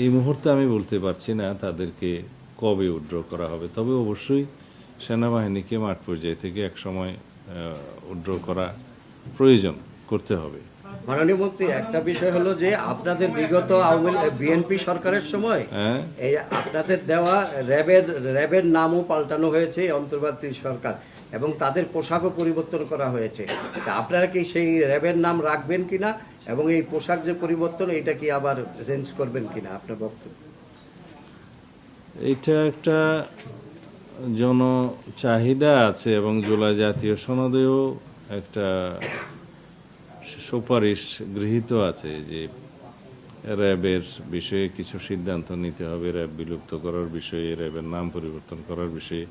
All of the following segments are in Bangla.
এই মুহূর্তে আমি বলতে পারছি না তাদেরকে কবে উইথড্র করা হবে, তবে অবশ্যই সেনাবাহিনীকে মাঠ পর্যায় থেকে একসময় উইথড্র করা প্রয়োজন করতে হবে। মাননীয় মন্ত্রী, একটা বিষয় হলো যে আপনাদের বিগত বিএনপি সরকারের সময় এই আপনাদের দেওয়া র্যাবের নামও পাল্টানো হয়েছে অন্তর্বর্তী সরকার, এবং তাদের পোশাকও পরিবর্তন করা হয়েছে। তা আপনারা কি সেই র্যাবের নাম রাখবেন কিনা, এবং এই পোশাক যে পরিবর্তন এটা কি আবার চেঞ্জ করবেন কিনা, আপনার বক্তব্য? এটা একটা জন চাহিদা আছে এবং জুলাই জাতীয় সনদেও একটা সুপারিশ গৃহীত আছে যে র্যাবের বিষয়ে কিছু সিদ্ধান্ত নিতে হবে, র্যাব বিলুপ্ত করার বিষয়ে, র্যাবের নাম পরিবর্তন করার বিষয়ে।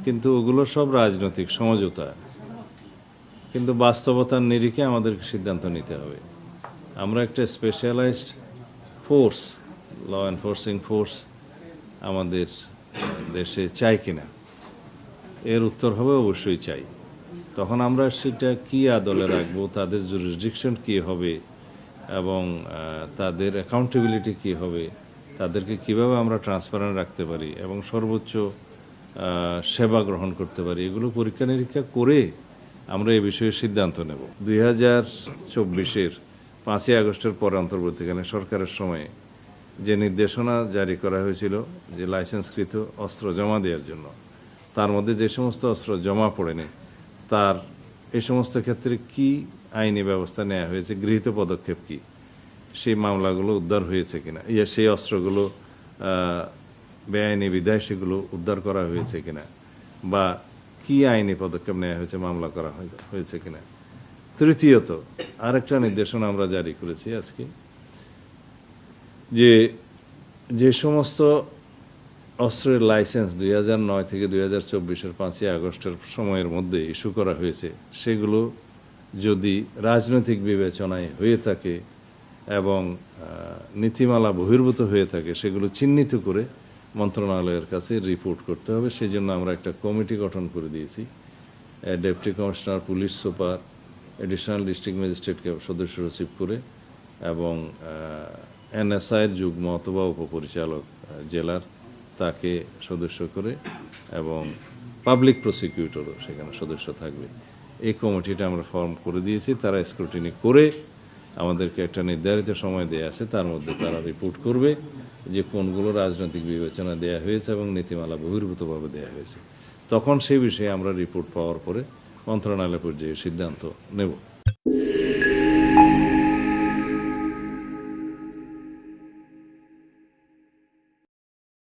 কিন্তু ওগুলো সব রাজনৈতিক সমঝোতা, কিন্তু বাস্তবতার নিরিখে আমাদেরকে সিদ্ধান্ত নিতে হবে। আমরা একটা specialized force, law enforcing force আমাদের দেশে চাই কিনা, এর উত্তর হবে অবশ্যই চাই। তখন আমরা সেটা কি আদলে রাখবো, তাদের জুরিসডিকশন কি হবে এবং তাদের অ্যাকাউন্টেবিলিটি কি হবে, তাদেরকে কিভাবে আমরা ট্রান্সপারেন্ট রাখতে পারি এবং সর্বোচ্চ সেবা গ্রহণ করতে পারি, এগুলো পরীক্ষা নিরীক্ষা করে আমরা এই বিষয়ে সিদ্ধান্ত নেব। 2024-এর 5ই আগস্টের পরে অন্তর্বর্তীকালীন সরকারের সময়ে যে নির্দেশনা জারি করা হয়েছিল যে লাইসেন্সকৃত অস্ত্র জমা দেওয়ার জন্য, তার মধ্যে যে সমস্ত অস্ত্র জমা পড়েনি তার এই সমস্ত ক্ষেত্রে কি আইনি ব্যবস্থা নেওয়া হয়েছে, গৃহীত পদক্ষেপ কি, সেই মামলাগুলো উদ্ধার হয়েছে কিনা, সেই অস্ত্রগুলো বেআইনি বিধায় সেগুলো উদ্ধার করা হয়েছে কিনা, বা কি আইনি পদক্ষেপ নেওয়া হয়েছে, মামলা করা হয়েছে কিনা। তৃতীয়ত আরেকটা নির্দেশনা আমরা জারি করেছি আজকে, যে সমস্ত অস্ত্রের লাইসেন্স 2009 থেকে 2024-এর 5ই আগস্টের সময়ের মধ্যে ইস্যু করা হয়েছে, সেগুলো যদি রাজনৈতিক বিবেচনায় হয়ে থাকে এবং নীতিমালা বহির্ভূত হয়ে থাকে, সেগুলো চিহ্নিত করে মন্ত্রণালয়ের কাছে রিপোর্ট করতে হবে। সেই জন্য আমরা একটা কমিটি গঠন করে দিয়েছি। Deputy commissioner, police super, additional district ম্যাজিস্ট্রেটকে সদস্য সচিব করে এবং এনএসআইয়ের যুগ্ম অথবা উপপরিচালক জেলার তাকে সদস্য করে এবং পাবলিক প্রসিকিউটরও সেখানে সদস্য থাকবে। এই কমিটিটা আমরা ফর্ম করে দিয়েছি। তারা স্ক্রুটিনি করে আমাদেরকে একটা নির্ধারিত সময় দেয়া আছে, তার মধ্যে তারা রিপোর্ট করবে যে কোনগুলো রাজনৈতিক বিবেচনা দেয়া হয়েছে এবং নীতিমালা বহির্ভূতভাবে দেয়া হয়েছে। তখন সেই বিষয়ে আমরা রিপোর্ট পাওয়ার পরে মন্ত্রণালয় পর্যায়ে সিদ্ধান্ত নেব।